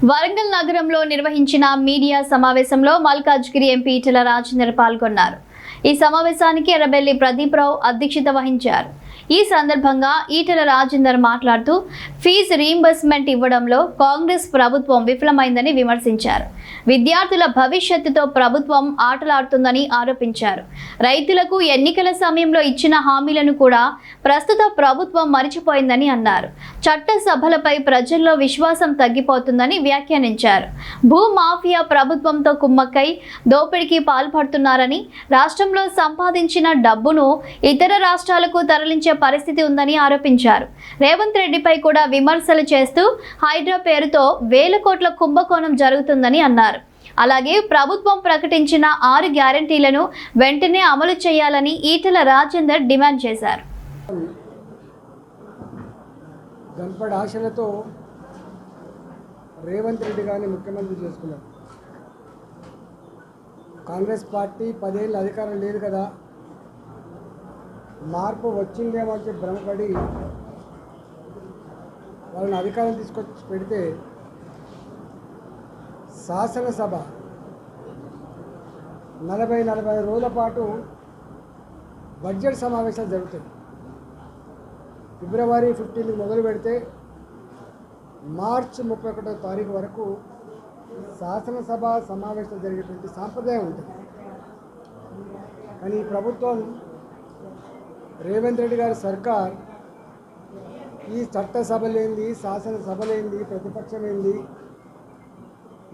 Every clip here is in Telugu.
వరంగల్ నగరంలో నిర్వహించిన మీడియా సమావేశంలో మల్కాజ్గిరి ఎంపీ ఈటెల రాజేందర్ పాల్గొన్నారు. ఈ సమావేశానికి ఎర్రబెల్లి ప్రదీప్రావు అధ్యక్షత వహించారు. ఈ సందర్భంగా ఈటెల రాజేందర్ మాట్లాడుతూ ఫీజు రీయింబర్స్మెంట్ ఇవ్వడంలో కాంగ్రెస్ ప్రభుత్వం విఫలమైందని విమర్శించారు. విద్యార్థుల భవిష్యత్తుతో ప్రభుత్వం ఆటలాడుతుందని ఆరోపించారు. రైతులకు ఎన్నికల సమయంలో ఇచ్చిన హామీలను కూడా ప్రస్తుత ప్రభుత్వం మరిచిపోయిందని అన్నారు. చట్ట సభలపై ప్రజల్లో విశ్వాసం తగ్గిపోతుందని వ్యాఖ్యానించారు. భూ మాఫియా ప్రభుత్వంతో కుమ్మక్కై దోపిడీకి పాల్పడుతున్నారని, రాష్ట్రంలో సంపాదించిన డబ్బును ఇతర రాష్ట్రాలకు తరలించే పరిస్థితి ఉందని ఆరోపించారు. రేవంత్ రెడ్డిపై కూడా విమర్శలు చేస్తూ హైడ్రా పేరుతో వేల కోట్ల కుంభకోణం జరుగుతుందని అన్నారు. అలాగే ప్రభుత్వం ప్రకటించిన 6 గ్యారెంటీలను వెంటనే అమలు చేయాలని ఈటెల రాజేందర్ డిమాండ్ చేశారు. గంపడి ఆశలతో రేవంత్ రెడ్డి గారిని ముఖ్యమంత్రి చేసుకున్నారు. కాంగ్రెస్ పార్టీ 10 ఏళ్ళ అధికారం లేదు కదా, మార్పు వచ్చిందేమో అని భ్రమపడి వాళ్ళని అధికారం తీసుకొచ్చి పెడితే శాసనసభ 40 రోజుల పాటు బడ్జెట్ సమావేశాలు జరుగుతాయి. ఫిబ్రవరి 15 మొదలు పెడితే మార్చి 31వ తారీఖు వరకు శాసనసభ సమావేశాలు జరిగేటువంటి సాంప్రదాయం ఉంటుంది. కానీ ఈ ప్రభుత్వం, రేవంత్ రెడ్డి గారి సర్కార్ ఈ చట్టసభలేంది, శాసనసభలేంది, ప్రతిపక్షం ఏంది,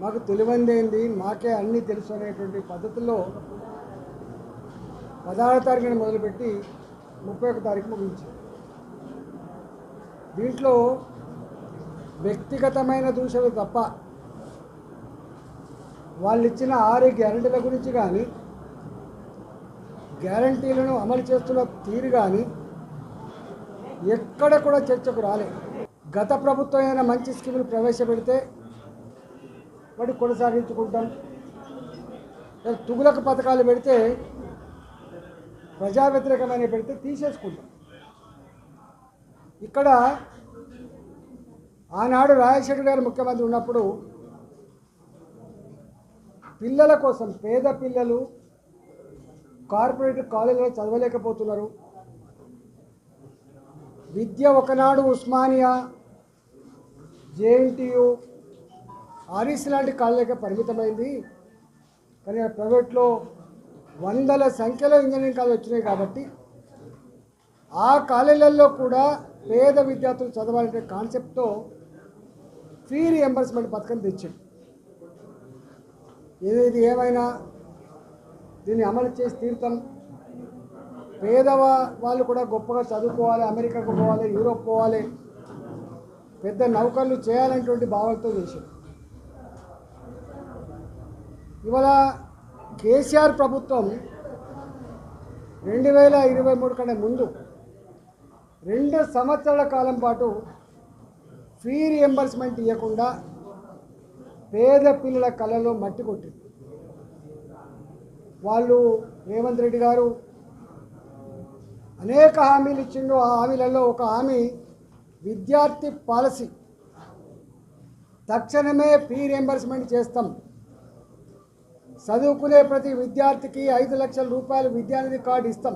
మాకు తెలివందేంది, మాకే అన్నీ తెలుసు అనేటువంటి పద్ధతుల్లో 16వ తారీఖున మొదలుపెట్టి 31వ తారీఖు ముగించారు. దీంట్లో వ్యక్తిగతమైన దూషణలు తప్ప వాళ్ళు ఇచ్చిన 6 గ్యారెంటీల గురించి కానీ, గ్యారెంటీలను అమలు చేస్తున్న తీరు కానీ ఎక్కడ కూడా చర్చకు రాలే. గత ప్రభుత్వం అయినా మంచి స్కీములు ప్రవేశపెడితే వాటి కొనసాగించుకుంటాం. తుగులకు పథకాలు పెడితే, ప్రజా వ్యతిరేకమైన పెడితే తీసేసుకుంటాం. ఇక్కడ ఆనాడు రాజశేఖర్ గారు ముఖ్యమంత్రి ఉన్నప్పుడు పిల్లల కోసం, పేద పిల్లలు కార్పొరేట్ కాలేజీలో చదవలేకపోతున్నారు. విద్య ఒకనాడు ఉస్మానియా, జేఎన్టీయు, ఆర్ఎస్ లాంటి కాలేజీలకే పరిమితమైంది. కానీ ప్రైవేట్లో వందల సంఖ్యలో ఇంజనీరింగ్ కాలేజీలు వచ్చినాయి కాబట్టి ఆ కాలేజీలలో కూడా పేద విద్యార్థులు చదవాలనే కాన్సెప్ట్తో ఫీ రీయింబర్స్మెంట్ పథకం తెచ్చింది. ఏది ఏమైనా దీన్ని అమలు చేసి తీరుతాం. వాళ్ళు కూడా గొప్పగా చదువుకోవాలి, అమెరికాకు పోవాలి, యూరోప్ పోవాలి, పెద్ద నౌకర్లు చేయాలనేటువంటి భావాలతో చేశారు. ఇవాళ కేసీఆర్ ప్రభుత్వం 2023 కన్నా ముందు 2 సంవత్సరాల కాలం పాటు ఫీ రీయింబర్స్మెంట్ ఇవ్వకుండా పేద పిల్లల కళలో మట్టి కొట్టింది. వాళ్ళు రేవంత్ రెడ్డి గారు అనేక హామీలు ఇచ్చిండు. ఆ హామీలలో ఒక హామీ విద్యార్థి పాలసీ. తక్షణమే ఫీ రీయింబర్స్మెంట్ చేస్తాం, చదువుకునే ప్రతి విద్యార్థికి 5 లక్షల రూపాయలు విద్యానిధి కార్డు ఇస్తాం.